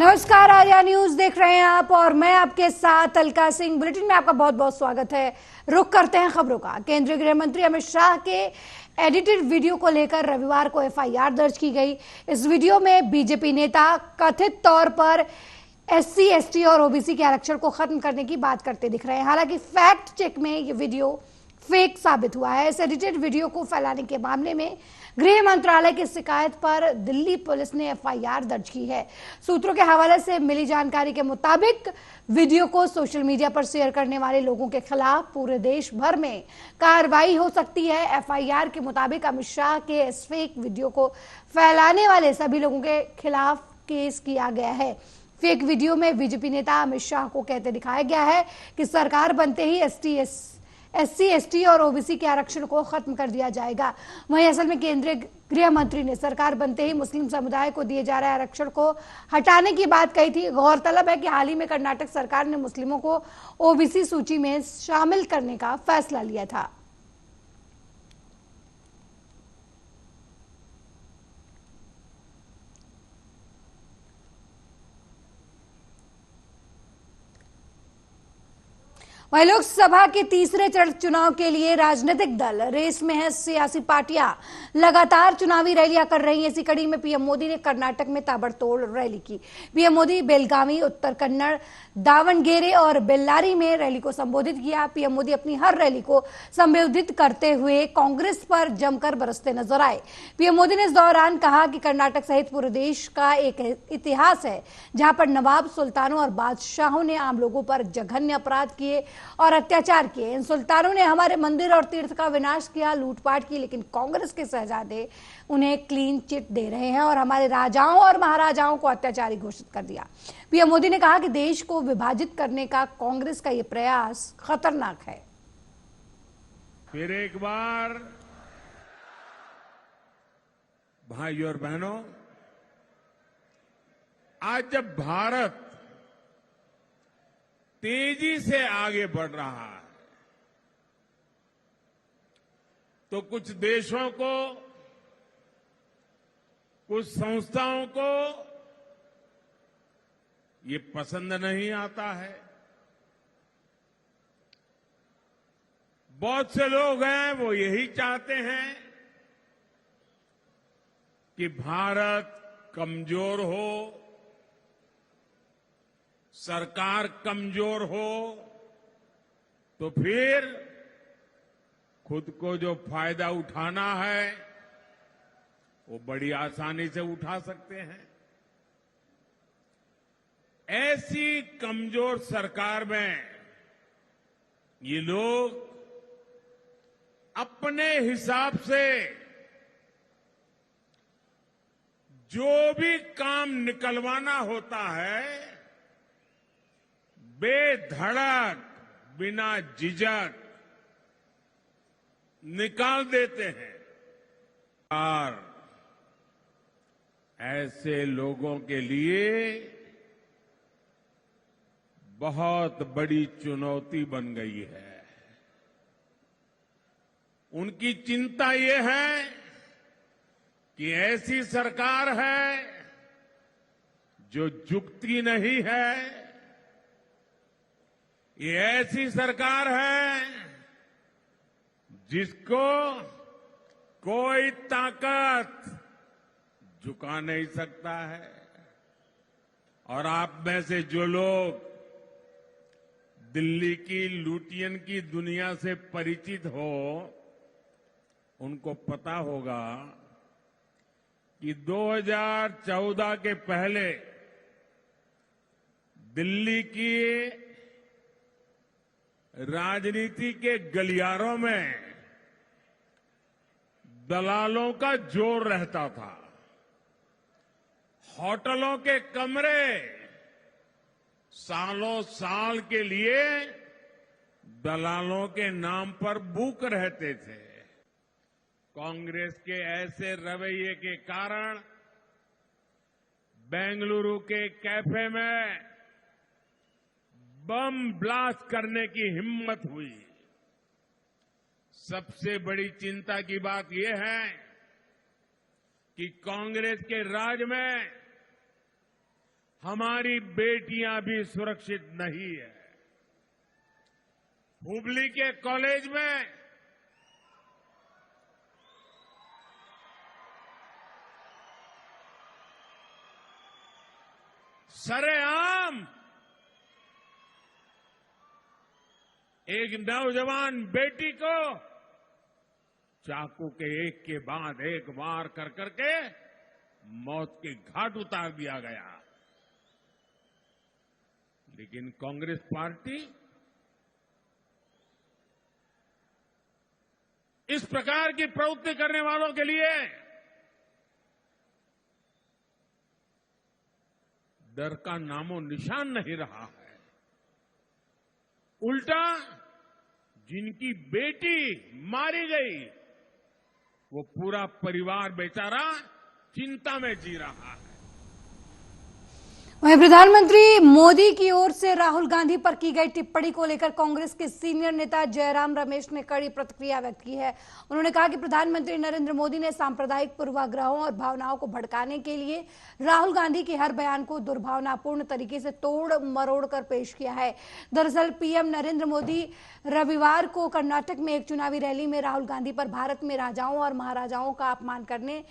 नमस्कार, आर्या न्यूज देख रहे हैं आप और मैं आपके साथ अलका सिंह। बुलेटिन में आपका बहुत बहुत स्वागत है। रुख करते हैं खबरों का। केंद्रीय गृह मंत्री अमित शाह के एडिटेड वीडियो को लेकर रविवार को एफआईआर दर्ज की गई। इस वीडियो में बीजेपी नेता कथित तौर पर एससी, एसटी और ओबीसी के आरक्षण को खत्म करने की बात करते दिख रहे हैं। हालांकि फैक्ट चेक में ये वीडियो फेक साबित हुआ है। इस एडिटेड वीडियो को फैलाने के मामले में गृह मंत्रालय की शिकायत पर दिल्ली पुलिस ने एफआईआर दर्ज की है। सूत्रों के हवाले से मिली जानकारी के मुताबिक वीडियो को सोशल मीडिया पर शेयर करने वाले लोगों के खिलाफ पूरे देश भर में कार्रवाई हो सकती है। एफआईआर के मुताबिक अमित शाह के इस फेक वीडियो को फैलाने वाले सभी लोगों के खिलाफ केस किया गया है। फेक वीडियो में बीजेपी नेता अमित शाह को कहते दिखाया गया है कि सरकार बनते ही एससी, एसटी और ओबीसी के आरक्षण को खत्म कर दिया जाएगा। वहीं असल में केंद्रीय गृह मंत्री ने सरकार बनते ही मुस्लिम समुदाय को दिए जा रहे आरक्षण को हटाने की बात कही थी। गौरतलब है कि हाल ही में कर्नाटक सरकार ने मुस्लिमों को ओबीसी सूची में शामिल करने का फैसला लिया था। वहीं लोकसभा के तीसरे चुनाव के लिए राजनीतिक दल रेस में है। सियासी पार्टियां लगातार चुनावी रैलियां कर रही हैं। इसी कड़ी में पीएम मोदी ने कर्नाटक में ताबड़तोड़ रैली की। पीएम मोदी बेलगावी, उत्तर कन्नड़, दावणगेरे और बेल्लारी में रैली को संबोधित किया। पीएम मोदी अपनी हर रैली को संबोधित करते हुए कांग्रेस पर जमकर बरसते नजर आए। पीएम मोदी ने इस दौरान कहा कि कर्नाटक सहित पूरे देश का एक इतिहास है जहां पर नवाब, सुल्तानों और बादशाहों ने आम लोगों पर जघन्य अपराध किए और अत्याचार किए। इन सुल्तानों ने हमारे मंदिर और तीर्थ का विनाश किया, लूटपाट की, लेकिन कांग्रेस के शहजादे उन्हें क्लीन चिट दे रहे हैं और हमारे राजाओं और महाराजाओं को अत्याचारी घोषित कर दिया। पीएम मोदी ने कहा कि देश को विभाजित करने का कांग्रेस का यह प्रयास खतरनाक है। फिर एक बार भाइयों और बहनों, आज जब भारत तेजी से आगे बढ़ रहा है तो कुछ देशों को, कुछ संस्थाओं को ये पसंद नहीं आता है। बहुत से लोग हैं वो यही चाहते हैं कि भारत कमजोर हो, सरकार कमजोर हो तो फिर खुद को जो फायदा उठाना है वो बड़ी आसानी से उठा सकते हैं। ऐसी कमजोर सरकार में ये लोग अपने हिसाब से जो भी काम निकलवाना होता है बेधड़क, बिना झिझक निकाल देते हैं। और ऐसे लोगों के लिए बहुत बड़ी चुनौती बन गई है। उनकी चिंता ये है कि ऐसी सरकार है जो झुकती नहीं है, ये ऐसी सरकार है जिसको कोई ताकत झुका नहीं सकता है। और आप में से जो लोग दिल्ली की लुटियन की दुनिया से परिचित हो उनको पता होगा कि 2014 के पहले दिल्ली की राजनीति के गलियारों में दलालों का जोर रहता था। होटलों के कमरे सालों साल के लिए दलालों के नाम पर बुक रहते थे। कांग्रेस के ऐसे रवैये के कारण बेंगलुरु के कैफे में बम ब्लास्ट करने की हिम्मत हुई। सबसे बड़ी चिंता की बात यह है कि कांग्रेस के राज में हमारी बेटियां भी सुरक्षित नहीं है। हुबली के कॉलेज में सरेआम एक नौजवान बेटी को चाकू के एक के बाद एक वार कर करके मौत के घाट उतार दिया गया। लेकिन कांग्रेस पार्टी इस प्रकार की प्रवृत्ति करने वालों के लिए डर का नामो निशान नहीं रहा है। उल्टा जिनकी बेटी मारी गई वो पूरा परिवार बेचारा चिंता में जी रहा है। वहीं प्रधानमंत्री मोदी की ओर से राहुल गांधी पर की गई टिप्पणी को लेकर कांग्रेस के सीनियर नेता जयराम रमेश ने कड़ी प्रतिक्रिया व्यक्त की है। उन्होंने कहा कि प्रधानमंत्री नरेंद्र मोदी ने सांप्रदायिक पूर्वाग्रहों और भावनाओं को भड़काने के लिए राहुल गांधी के हर बयान को दुर्भावनापूर्ण तरीके से तोड़ मरोड़ कर पेश किया है। दरअसल पीएम नरेंद्र मोदी रविवार को कर्नाटक में एक चुनावी रैली में राहुल गांधी पर भारत में राजाओं और महाराजाओं का अपमान करने,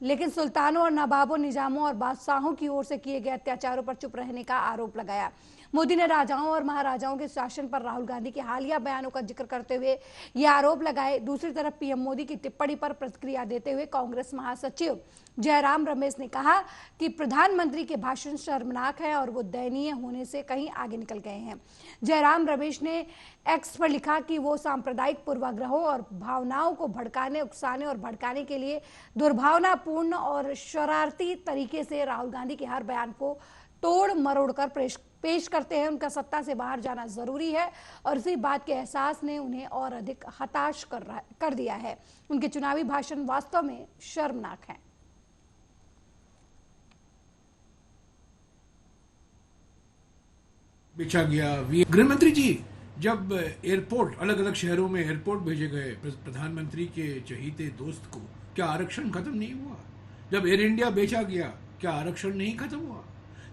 लेकिन सुल्तानों और नवाबों, निजामों और बादशाहों की ओर से किए गए अत्याचारों पर चुप रहने का आरोप लगाया। मोदी ने राजाओं और महाराजाओं के शासन पर राहुल गांधी के हालिया बयानों का जिक्र करते हुए ये आरोप लगाए। दूसरी तरफ पीएम मोदी की टिप्पणी पर प्रतिक्रिया देते हुए कांग्रेस महासचिव जयराम रमेश ने कहा कि प्रधानमंत्री के भाषण शर्मनाक है और वो दयनीय होने से कहीं आगे निकल गए हैं। जयराम रमेश ने एक्स पर लिखा कि वो सांप्रदायिक पूर्वाग्रहों और भावनाओं को भड़काने, उकसाने और भड़काने के लिए दुर्भावनापूर्ण और शरारती तरीके से राहुल गांधी के हर बयान को तोड़ मरोड़ कर पेश करते हैं। उनका सत्ता से बाहर जाना जरूरी है और इसी बात के एहसास ने उन्हें और अधिक हताश कर दिया है। उनके चुनावी भाषण वास्तव में शर्मनाक हैं। बेचा गया। गृह मंत्री जी, जब एयरपोर्ट, अलग अलग शहरों में एयरपोर्ट भेजे गए प्रधानमंत्री के चहीते दोस्त को, क्या आरक्षण खत्म नहीं हुआ? जब एयर इंडिया बेचा गया, क्या आरक्षण नहीं खत्म हुआ?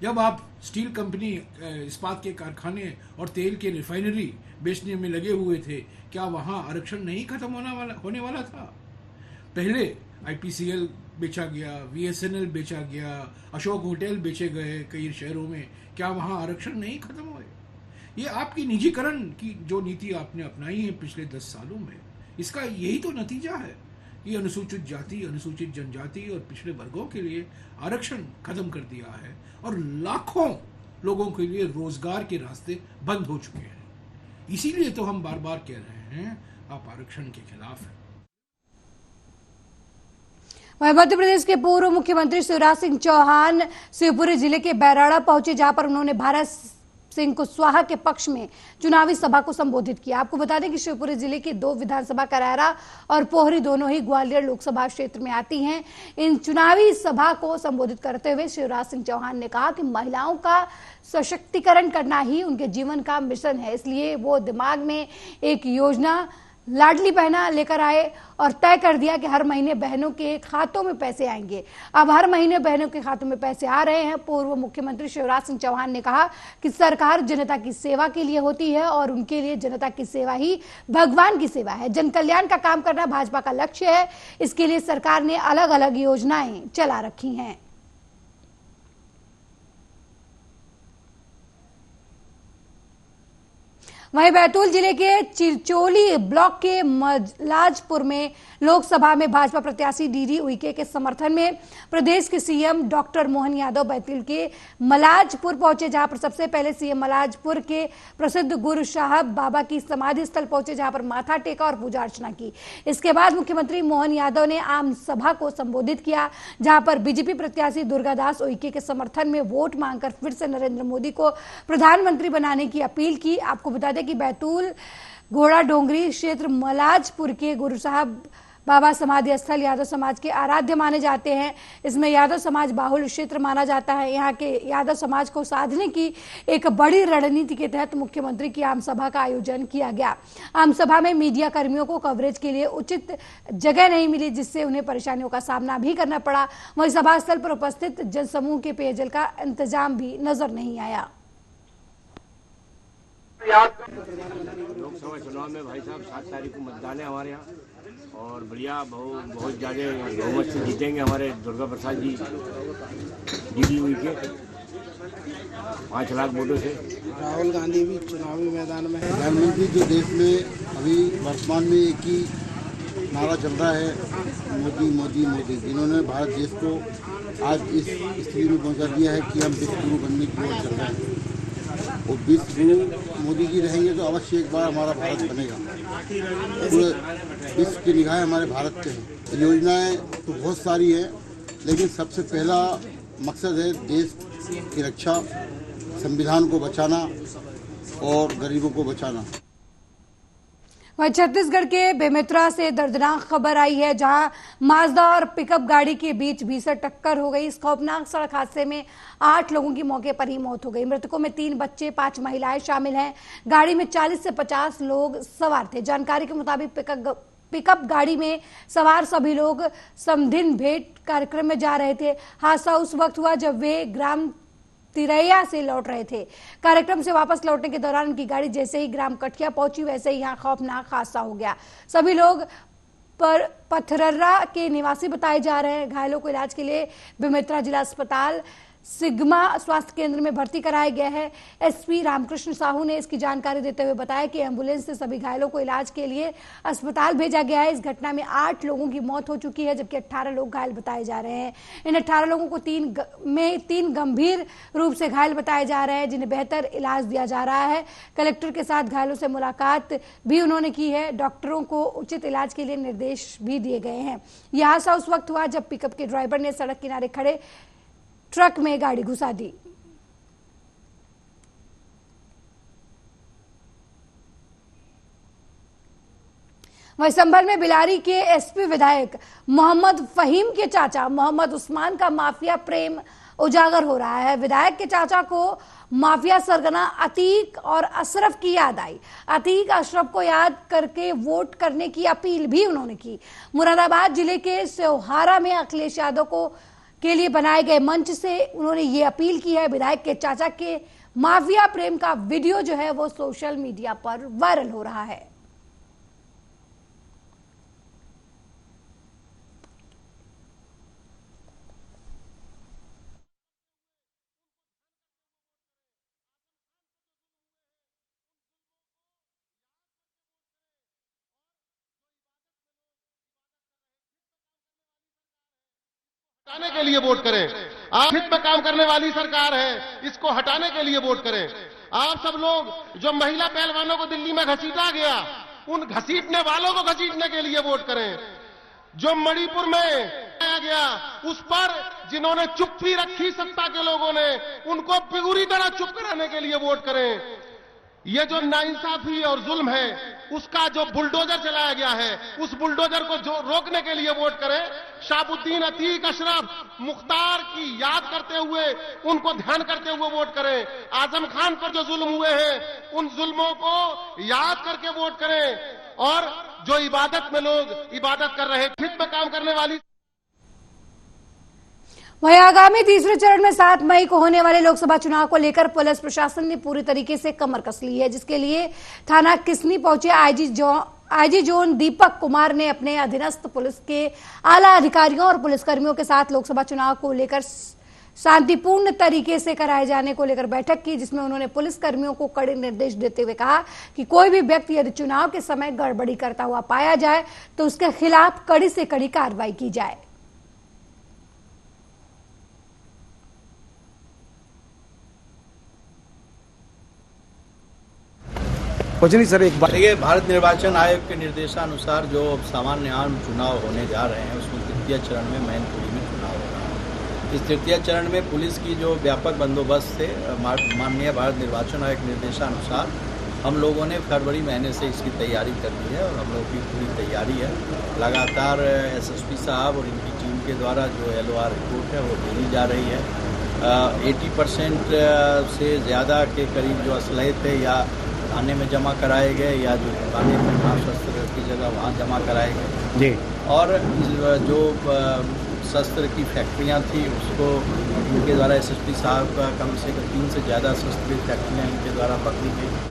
जब आप स्टील कंपनी, इस्पात के कारखाने और तेल के रिफाइनरी बेचने में लगे हुए थे, क्या वहां आरक्षण नहीं खत्म होने वाला था? पहले आईपीसीएल बेचा गया, बीएसएनएल बेचा गया, अशोक होटल बेचे गए कई शहरों में, क्या वहां आरक्षण नहीं खत्म हुए? ये आपकी निजीकरण की जो नीति आपने अपनाई है पिछले 10 सालों में, इसका यही तो नतीजा है कि अनुसूचित जाति, अनुसूचित जनजाति और पिछड़े वर्गों के लिए आरक्षण खत्म कर दिया है और लाखों लोगों के लिए रोजगार के रास्ते बंद हो चुके हैं। इसीलिए तो हम बार बार कह रहे हैं आप आरक्षण के खिलाफ हैं। वहीं मध्य प्रदेश के पूर्व मुख्यमंत्री शिवराज सिंह चौहान शिवपुरी जिले के बैराड़ा पहुंचे, जहां पर उन्होंने भारत सिंह कुशवाहा के पक्ष में चुनावी सभा को संबोधित किया। आपको बता दें कि शिवपुरी जिले की 2 विधानसभा करैरा और पोहरी दोनों ही ग्वालियर लोकसभा क्षेत्र में आती हैं। इन चुनावी सभा को संबोधित करते हुए शिवराज सिंह चौहान ने कहा कि महिलाओं का सशक्तिकरण करना ही उनके जीवन का मिशन है, इसलिए वो दिमाग में एक योजना लाडली बहना लेकर आए और तय कर दिया कि हर महीने बहनों के खातों में पैसे आएंगे। अब हर महीने बहनों के खातों में पैसे आ रहे हैं। पूर्व मुख्यमंत्री शिवराज सिंह चौहान ने कहा कि सरकार जनता की सेवा के लिए होती है और उनके लिए जनता की सेवा ही भगवान की सेवा है। जन कल्याण का काम करना भाजपा का लक्ष्य है। इसके लिए सरकार ने अलग अलग योजनाएं चला रखी हैं। वहीं बैतूल जिले के चिरचोली ब्लॉक के मलाजपुर में लोकसभा में भाजपा प्रत्याशी डीडी उइके के समर्थन में प्रदेश के सीएम डॉक्टर मोहन यादव बैतूल के मलाजपुर पहुंचे, जहां पर सबसे पहले सीएम मलाजपुर के प्रसिद्ध गुरु साहब बाबा की समाधि स्थल पहुंचे, जहां पर माथा टेका और पूजा अर्चना की। इसके बाद मुख्यमंत्री मोहन यादव ने आम सभा को संबोधित किया, जहां पर बीजेपी प्रत्याशी दुर्गादास उइके के समर्थन में वोट मांगकर फिर से नरेंद्र मोदी को प्रधानमंत्री बनाने की अपील की। आपको बता दें कि बैतूल घोड़ा डोंगरी क्षेत्र मलाजपुर के गुरु साहब बाबा समाधि स्थल यादव समाज के आराध्य माने जाते हैं। इसमें यादव समाज बाहुल्य क्षेत्र माना जाता है। यहाँ के यादव समाज को साधने की एक बड़ी रणनीति के तहत मुख्यमंत्री की आम सभा का आयोजन किया गया। आम सभा में मीडिया कर्मियों को कवरेज के लिए उचित जगह नहीं मिली, जिससे उन्हें परेशानियों का सामना भी करना पड़ा। वहीं सभा स्थल पर उपस्थित जनसमूह के पेयजल का इंतजाम भी नजर नहीं आया। लोकसभा चुनाव में भाई साहब 7 तारीख को मतदान है हमारे यहाँ और बढ़िया बहुत ज़्यादा बहुमत से जीतेंगे हमारे दुर्गा प्रसाद जी DDU के 5 लाख वोटों से। राहुल गांधी भी चुनावी मैदान में है। प्रधानमंत्री जो देश में अभी वर्तमान में एक ही नारा चल रहा है, मोदी मोदी मोदी, जिन्होंने भारत देश को आज इस स्थिति में पहुंचा दिया है कि हम विश्व गुरु बनने की ओर चल रहे हैं। और विश्व गुरु मोदी जी रहेंगे तो अवश्य एक बार हमारा भारत बनेगा। पूरे विश्व की निगाहें हमारे भारत पे हैं। योजनाएं तो बहुत सारी हैं, लेकिन सबसे पहला मकसद है देश की रक्षा, संविधान को बचाना और गरीबों को बचाना। वहीं छत्तीसगढ़ के बेमेतरा से दर्दनाक खबर आई है, जहां माजदा और पिकअप गाड़ी के बीच भीषण टक्कर हो गई। इस खौफनाक सड़क हादसे में 8 लोगों की मौके पर ही मौत हो गई। मृतकों में 3 बच्चे 5 महिलाएं शामिल हैं। गाड़ी में 40 से 50 लोग सवार थे। जानकारी के मुताबिक पिकअप गाड़ी में सवार सभी लोग समधिन भेंट कार्यक्रम में जा रहे थे। हादसा उस वक्त हुआ जब वे ग्राम तिरैया से लौट रहे थे। कार्यक्रम से वापस लौटने के दौरान उनकी गाड़ी जैसे ही ग्राम कठिया पहुंची, वैसे ही यहाँ खौफनाक हादसा हो गया। सभी लोग पर पथरर्रा के निवासी बताए जा रहे हैं। घायलों को इलाज के लिए बेमेतरा जिला अस्पताल सिग्मा स्वास्थ्य केंद्र में भर्ती कराया गया है। SP रामकृष्ण साहू ने इसकी जानकारी देते हुए बताया कि एम्बुलेंस से सभी घायलों को इलाज के लिए अस्पताल भेजा गया है। इस घटना में 8 लोगों की मौत हो चुकी है, जबकि 18 लोग घायल बताए जा रहे हैं। इन 18 लोगों को 3 गंभीर रूप से घायल बताए जा रहे हैं, जिन्हें बेहतर इलाज दिया जा रहा है। कलेक्टर के साथ घायलों से मुलाकात भी उन्होंने की है। डॉक्टरों को उचित इलाज के लिए निर्देश भी दिए गए हैं। यह हादसा उस वक्त हुआ जब पिकअप के ड्राइवर ने सड़क किनारे खड़े ट्रक में गाड़ी घुसा दी। वहीं संभल में बिलारी के SP विधायक मोहम्मद फहीम के चाचा मोहम्मद उस्मान का माफिया प्रेम उजागर हो रहा है। विधायक के चाचा को माफिया सरगना अतीक और अशरफ की याद आई। अतीक अशरफ को याद करके वोट करने की अपील भी उन्होंने की। मुरादाबाद जिले के सेवहारा में अखिलेश यादव के लिए बनाए गए मंच से उन्होंने ये अपील की है। विधायक के चाचा के माफिया प्रेम का वीडियो जो है वो सोशल मीडिया पर वायरल हो रहा है। हटाने के लिए वोट करें। आप हित में काम करने वाली सरकार है, इसको हटाने के लिए वोट करें। आप सब लोग जो महिला पहलवानों को दिल्ली में घसीटा गया, उन घसीटने वालों को घसीटने के लिए वोट करें। जो मणिपुर में आया गया, उस पर जिन्होंने चुप्पी रखी सत्ता के लोगों ने, उनको पूरी तरह चुप कराने के लिए वोट करें। ये जो नाइंसाफी और जुल्म है, उसका जो बुलडोजर चलाया गया है, उस बुलडोजर को जो रोकने के लिए वोट करें। शाहबुद्दीन, अतीक, अशरफ, मुख्तार की याद करते हुए, उनको ध्यान करते हुए वोट करें। आजम खान पर जो जुल्म हुए हैं, उन जुल्मों को याद करके वोट करें। और जो इबादत में लोग इबादत कर रहे, हित में काम करने वाली। वहीं आगामी तीसरे चरण में 7 मई को होने वाले लोकसभा चुनाव को लेकर पुलिस प्रशासन ने पूरी तरीके से कमर कस ली है, जिसके लिए थाना किसनी पहुंचे आईजी जोन दीपक कुमार ने अपने अधीनस्थ पुलिस के आला अधिकारियों और पुलिसकर्मियों के साथ लोकसभा चुनाव को लेकर शांतिपूर्ण तरीके से कराए जाने को लेकर बैठक की, जिसमें उन्होंने पुलिसकर्मियों को कड़े निर्देश देते हुए कहा कि कोई भी व्यक्ति यदि चुनाव के समय गड़बड़ी करता हुआ पाया जाए तो उसके खिलाफ कड़ी से कड़ी कार्रवाई की जाए। कुछ नहीं सर, एक बात देखिए, भारत निर्वाचन आयोग के निर्देशानुसार जो सामान्य आम चुनाव होने जा रहे हैं, उसमें तृतीय चरण में मैनपुरी में चुनाव हो रहा है। इस तृतीय चरण में पुलिस की जो व्यापक बंदोबस्त से माननीय भारत निर्वाचन आयोग के निर्देशानुसार हम लोगों ने फरवरी महीने से इसकी तैयारी कर ली है और हम लोग की पूरी तैयारी है। लगातार एसएसपी साहब और इनकी टीम के द्वारा जो LOR रिपोर्ट है वो भेजी जा रही है। 80% से ज़्यादा के करीब जो असलहे थे या थाने में जमा कराए गए या जो दुकानें में शस्त्र की जगह वहाँ जमा कराए गए जी। और जो शस्त्र की फैक्ट्रियाँ थी उसको इनके द्वारा एसएसपी साहब का कम से कम 3 से ज़्यादा शस्त्र की फैक्ट्रियाँ इनके द्वारा पकड़ी गई।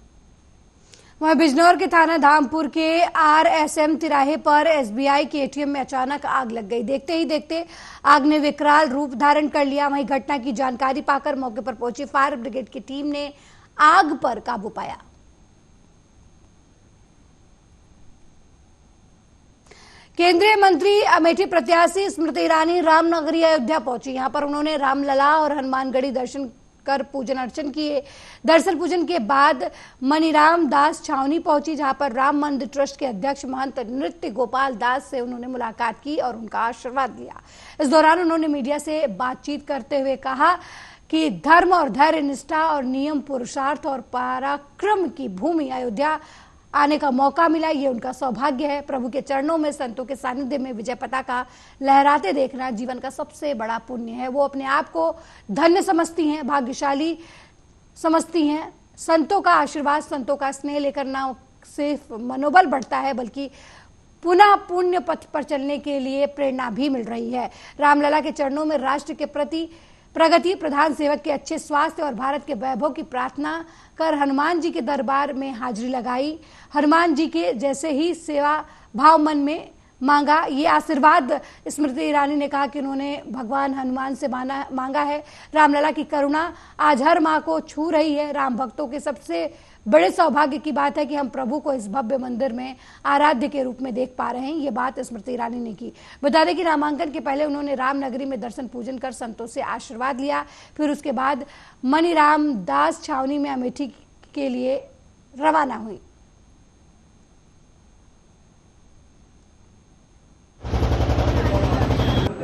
वहीं बिजनौर के थाना धामपुर के RSM तिराहे पर SBI के ATM में अचानक आग लग गई। देखते ही देखते आग ने विकराल रूप धारण कर लिया। वहीं घटना की जानकारी पाकर मौके पर पहुंची फायर ब्रिगेड की टीम ने आग पर काबू पाया। केंद्रीय मंत्री अमेठी प्रत्याशी स्मृति ईरानी रामनगरी अयोध्या पहुंची। यहां पर उन्होंने रामलला और हनुमानगढ़ी दर्शन कर पूजन अर्चन किए। दर्शन पूजन के बाद मनीराम दास छावनी पहुंची, जहां पर राम मंदिर ट्रस्ट के अध्यक्ष महंत नृत्य गोपाल दास से उन्होंने मुलाकात की और उनका आशीर्वाद लिया। इस दौरान उन्होंने मीडिया से बातचीत करते हुए कहा कि धर्म और धैर्य, निष्ठा और नियम, पुरुषार्थ और पराक्रम की भूमि अयोध्या आने का मौका मिला, ये उनका सौभाग्य है। प्रभु के चरणों में संतों के सानिध्य में विजय पताका लहराते देखना जीवन का सबसे बड़ा पुण्य है। वो अपने आप को धन्य समझती हैं, भाग्यशाली समझती हैं। संतों का आशीर्वाद, संतों का स्नेह लेकर ना सिर्फ मनोबल बढ़ता है बल्कि पुनः पुण्य पथ पर चलने के लिए प्रेरणा भी मिल रही है। रामलला के चरणों में राष्ट्र के प्रति प्रगति, प्रधान सेवक के अच्छे स्वास्थ्य और भारत के वैभव की प्रार्थना कर हनुमान जी के दरबार में हाजिरी लगाई। हनुमान जी के जैसे ही सेवा भाव मन में मांगा। ये आशीर्वाद स्मृति ईरानी ने कहा कि उन्होंने भगवान हनुमान से मांगा है। रामलला की करुणा आज हर माँ को छू रही है। राम भक्तों के सबसे बड़े सौभाग्य की बात है कि हम प्रभु को इस भव्य मंदिर में आराध्य के रूप में देख पा रहे हैं। ये बात स्मृति ईरानी ने की। बता दें कि नामांकन के पहले उन्होंने रामनगरी में दर्शन पूजन कर संतों से आशीर्वाद लिया। फिर उसके बाद मनीराम दास छावनी में अमेठी के लिए रवाना हुई।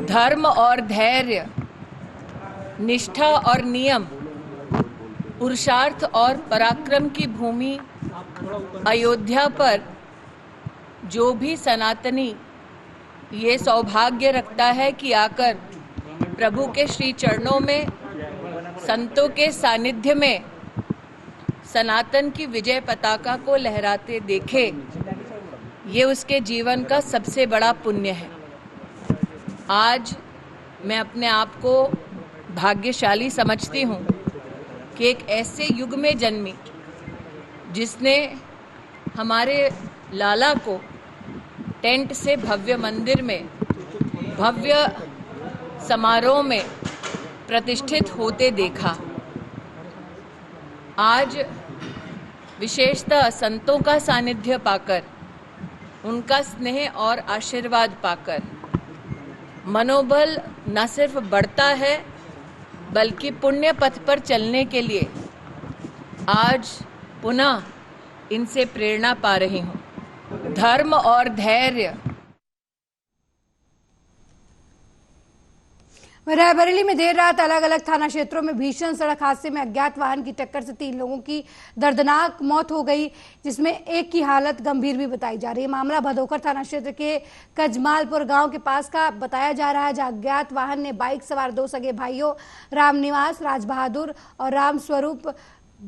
धर्म और धैर्य, निष्ठा और नियम, पुरुषार्थ और पराक्रम की भूमि अयोध्या पर जो भी सनातनी ये सौभाग्य रखता है कि आकर प्रभु के श्री चरणों में संतों के सानिध्य में सनातन की विजय पताका को लहराते देखे, ये उसके जीवन का सबसे बड़ा पुण्य है। आज मैं अपने आप को भाग्यशाली समझती हूँ कि एक ऐसे युग में जन्मी जिसने हमारे लाला को टेंट से भव्य मंदिर में भव्य समारोह में प्रतिष्ठित होते देखा। आज विशेषतः संतों का सानिध्य पाकर, उनका स्नेह और आशीर्वाद पाकर मनोबल न सिर्फ बढ़ता है बल्कि पुण्य पथ पर चलने के लिए आज पुनः इनसे प्रेरणा पा रही हूँ। धर्म और धैर्य। रायबरेली में देर रात अलग अलग थाना क्षेत्रों में भीषण सड़क हादसे में अज्ञात वाहन की टक्कर से 3 लोगों की दर्दनाक मौत हो गई, जिसमें एक की हालत गंभीर भी बताई जा रही है। मामला भदोकर थाना क्षेत्र के कजमालपुर गांव के पास का बताया जा रहा है, जहां अज्ञात वाहन ने बाइक सवार 2 सगे भाइयों रामनिवास, राज बहादुर और राम स्वरूप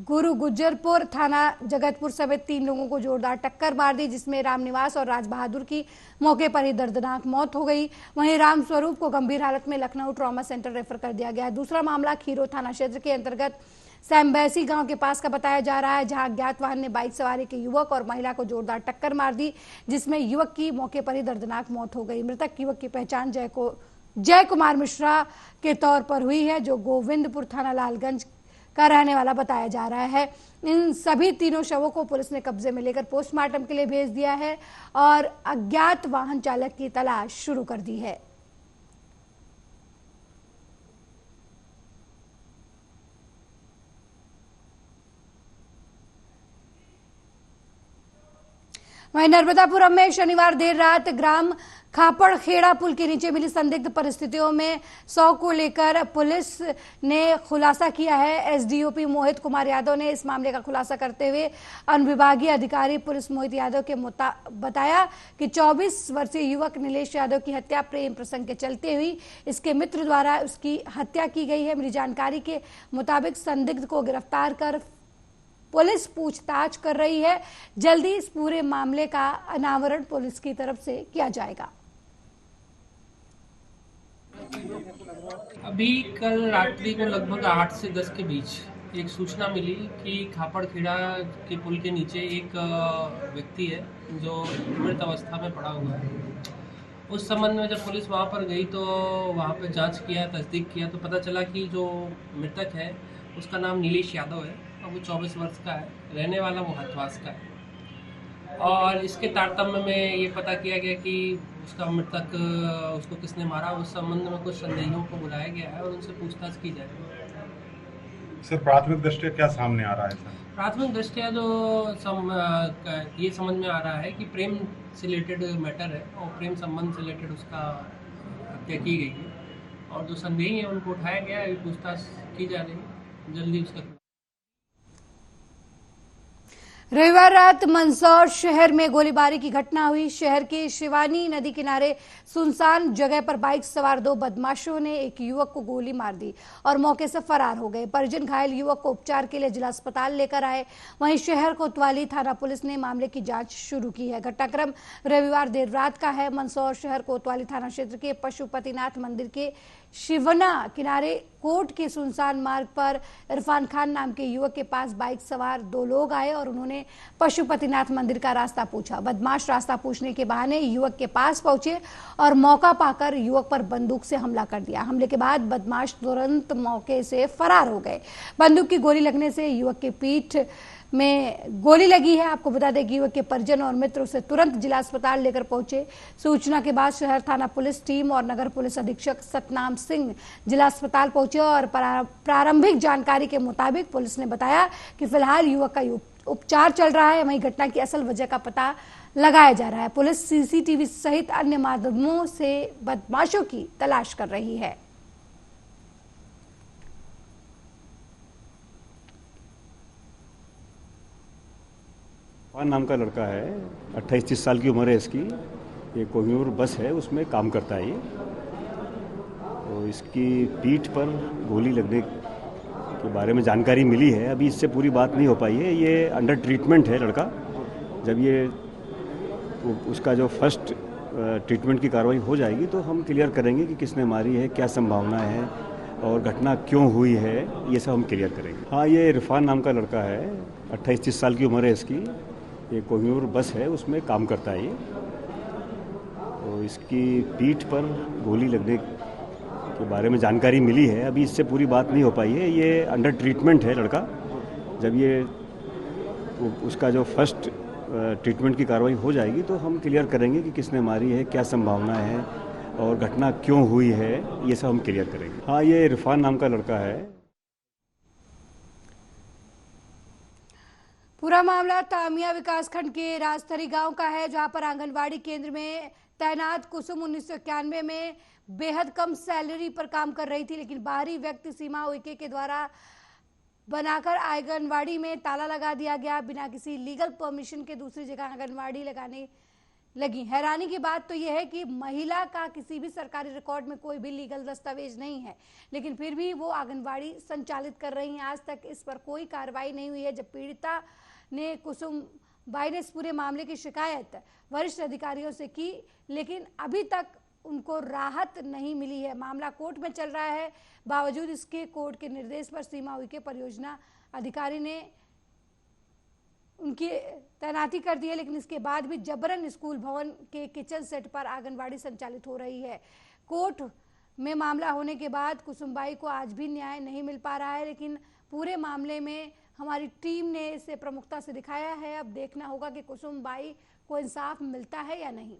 गुरु गुज्जरपुर थाना जगतपुर समेत 3 लोगों को जोरदार टक्कर मार दी, जिसमें रामनिवास और राज बहादुर की मौके पर ही दर्दनाक मौत हो गई। वहीं राम स्वरूप को गंभीर हालत में लखनऊ ट्रॉमा सेंटर रेफर कर दिया गया। दूसरा मामला खीरो थाना क्षेत्र के अंतर्गत सैम्बैसी गांव के पास का बताया जा रहा है, जहां अज्ञात वाहन ने बाइक सवारी के युवक और महिला को जोरदार टक्कर मार दी, जिसमें युवक की मौके पर ही दर्दनाक मौत हो गई। मृतक युवक की पहचान जय कुमार मिश्रा के तौर पर हुई है, जो गोविंदपुर थाना लालगंज का रहने वाला बताया जा रहा है। इन सभी तीनों शवों को पुलिस ने कब्जे में लेकर पोस्टमार्टम के लिए भेज दिया है और अज्ञात वाहन चालक की तलाश शुरू कर दी है। वहीं नर्मदापुरम में शनिवार देर रात ग्राम खापड़खेड़ा पुल के नीचे मिली संदिग्ध परिस्थितियों में 100 को लेकर पुलिस ने खुलासा किया है। एसडीओपी मोहित कुमार यादव ने इस मामले का खुलासा करते हुए अनुविभागीय अधिकारी पुलिस मोहित यादव के बताया कि 24 वर्षीय युवक नीलेश यादव की हत्या प्रेम प्रसंग के चलते हुई इसके मित्र द्वारा उसकी हत्या की गई है। मिली जानकारी के मुताबिक संदिग्ध को गिरफ्तार कर पुलिस पूछताछ कर रही है। जल्दी इस पूरे मामले का अनावरण पुलिस की तरफ से किया जाएगा। अभी कल रात्रि को लगभग 8 से 10 के बीच एक सूचना मिली कि खापड़खेड़ा के पुल के नीचे एक व्यक्ति है जो मृत अवस्था में पड़ा हुआ है। उस संबंध में जब पुलिस वहां पर गई तो वहां पर जांच किया, तस्दीक किया तो पता चला कि जो मृतक है उसका नाम नीलेश यादव है और वो 24 वर्ष का है, रहने वाला वो हथवास का है। और इसके तारतम्य में ये पता किया गया कि उसका मृतक उसको किसने मारा, उस संबंध में कुछ संदेहियों को बुलाया गया है और उनसे पूछताछ की जाएगी। सर प्राथमिक दृष्टया क्या सामने आ रहा है सर? प्राथमिक दृष्टया जो ये समझ में आ रहा है कि प्रेम से रिलेटेड मैटर है और प्रेम संबंध से रिलेटेड उसका हत्या की गई है और जो संदेही है उनको उठाया गया है, पूछताछ की जा रही है, जल्दी उसका। रविवार रात मंदसौर शहर में गोलीबारी की घटना हुई। शहर के शिवानी नदी किनारे सुनसान जगह पर बाइक सवार 2 बदमाशों ने एक युवक को गोली मार दी और मौके से फरार हो गए। परिजन घायल युवक को उपचार के लिए जिला अस्पताल लेकर आए। वहीं शहर कोतवाली थाना पुलिस ने मामले की जांच शुरू की है। घटनाक्रम रविवार देर रात का है। मंदसौर शहर कोतवाली थाना क्षेत्र के पशुपतिनाथ मंदिर के शिवना किनारे कोट के सुनसान मार्ग पर इरफान खान नाम के युवक के पास बाइक सवार 2 लोग आए और उन्होंने पशुपतिनाथ मंदिर का रास्ता पूछा। बदमाश रास्ता पूछने के बहाने युवक के पास पहुंचे और मौका पाकर युवक पर बंदूक से हमला कर दिया। हमले के बाद बदमाश तुरंत मौके से फरार हो गए। बंदूक की गोली लगने से युवक के पीठ में गोली लगी है। आपको बता दें कि युवक के परिजन और मित्र उसे तुरंत जिला अस्पताल लेकर पहुंचे। सूचना के बाद शहर थाना पुलिस टीम और नगर पुलिस अधीक्षक सतनाम सिंह जिला अस्पताल पहुंचे और प्रारंभिक जानकारी के मुताबिक पुलिस ने बताया कि फिलहाल युवक का उपचार चल रहा है। वहीं घटना की असल वजह का पता लगाया जा रहा है। पुलिस सीसीटीवी सहित अन्य माध्यमों से बदमाशों की तलाश कर रही है। नाम का लड़का है, 28-30 साल की उम्र है इसकी। ये कोहिनूर बस है उसमें काम करता है ये। तो इसकी पीठ पर गोली लगने के बारे में जानकारी मिली है। अभी इससे पूरी बात नहीं हो पाई है। ये अंडर ट्रीटमेंट है लड़का। जब ये उसका जो फर्स्ट ट्रीटमेंट की कार्रवाई हो जाएगी तो हम क्लियर करेंगे कि किसने मारी है, क्या संभावना है और घटना क्यों हुई है, ये सब हम क्लियर करेंगे। हाँ, ये इरफान नाम का लड़का है, 28-30 साल की उम्र है इसकी। ये कोहिनूर बस है उसमें काम करता है ये। तो इसकी पीठ पर गोली लगने के बारे में जानकारी मिली है। अभी इससे पूरी बात नहीं हो पाई है। ये अंडर ट्रीटमेंट है लड़का। जब ये उसका जो फर्स्ट ट्रीटमेंट की कार्रवाई हो जाएगी तो हम क्लियर करेंगे कि किसने मारी है, क्या संभावना है और घटना क्यों हुई है, ये सब हम क्लियर करेंगे। हाँ, ये इरफान नाम का लड़का है। पूरा मामला तामिया विकासखंड के राजथरी गांव का है, जहां पर आंगनवाड़ी केंद्र में तैनात कुसुम 1991 में बेहद कम सैलरी पर काम कर रही थी, लेकिन बाहरी व्यक्ति सीमा उइके के द्वारा बनाकर आंगनवाड़ी में ताला लगा दिया गया। बिना किसी लीगल परमिशन के दूसरी जगह आंगनवाड़ी लगाने लगी। हैरानी की बात तो यह है कि महिला का किसी भी सरकारी रिकॉर्ड में कोई भी लीगल दस्तावेज नहीं है, लेकिन फिर भी वो आंगनवाड़ी संचालित कर रही हैं। आज तक इस पर कोई कार्रवाई नहीं हुई है। जब पीड़िता ने कुसुम बाई ने इस पूरे मामले की शिकायत वरिष्ठ अधिकारियों से की, लेकिन अभी तक उनको राहत नहीं मिली है। मामला कोर्ट में चल रहा है। बावजूद इसके कोर्ट के निर्देश पर सीमा उइके परियोजना अधिकारी ने उनकी तैनाती कर दी है, लेकिन इसके बाद भी जबरन स्कूल भवन के किचन सेट पर आंगनवाड़ी संचालित हो रही है। कोर्ट में मामला होने के बाद कुसुमबाई को आज भी न्याय नहीं मिल पा रहा है, लेकिन पूरे मामले में हमारी टीम ने इसे प्रमुखता से दिखाया है। अब देखना होगा कि कुसुमबाई को इंसाफ मिलता है या नहीं।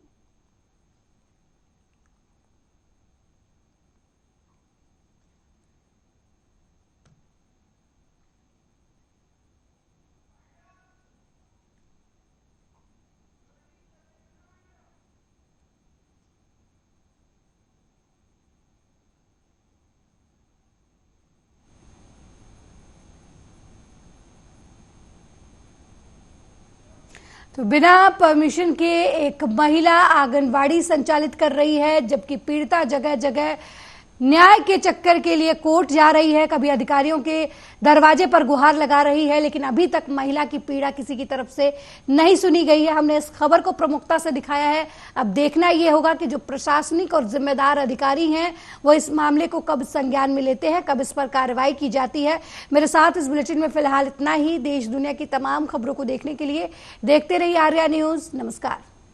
तो बिना परमिशन के एक महिला आंगनबाड़ी संचालित कर रही है, जबकि पीड़िता जगह जगह न्याय के चक्कर के लिए कोर्ट जा रही है, कभी अधिकारियों के दरवाजे पर गुहार लगा रही है, लेकिन अभी तक महिला की पीड़ा किसी की तरफ से नहीं सुनी गई है। हमने इस खबर को प्रमुखता से दिखाया है। अब देखना यह होगा कि जो प्रशासनिक और जिम्मेदार अधिकारी हैं वो इस मामले को कब संज्ञान में लेते हैं, कब इस पर कार्रवाई की जाती है। मेरे साथ इस बुलेटिन में फिलहाल इतना ही। देश दुनिया की तमाम खबरों को देखने के लिए देखते रहिए आर्या न्यूज। नमस्कार।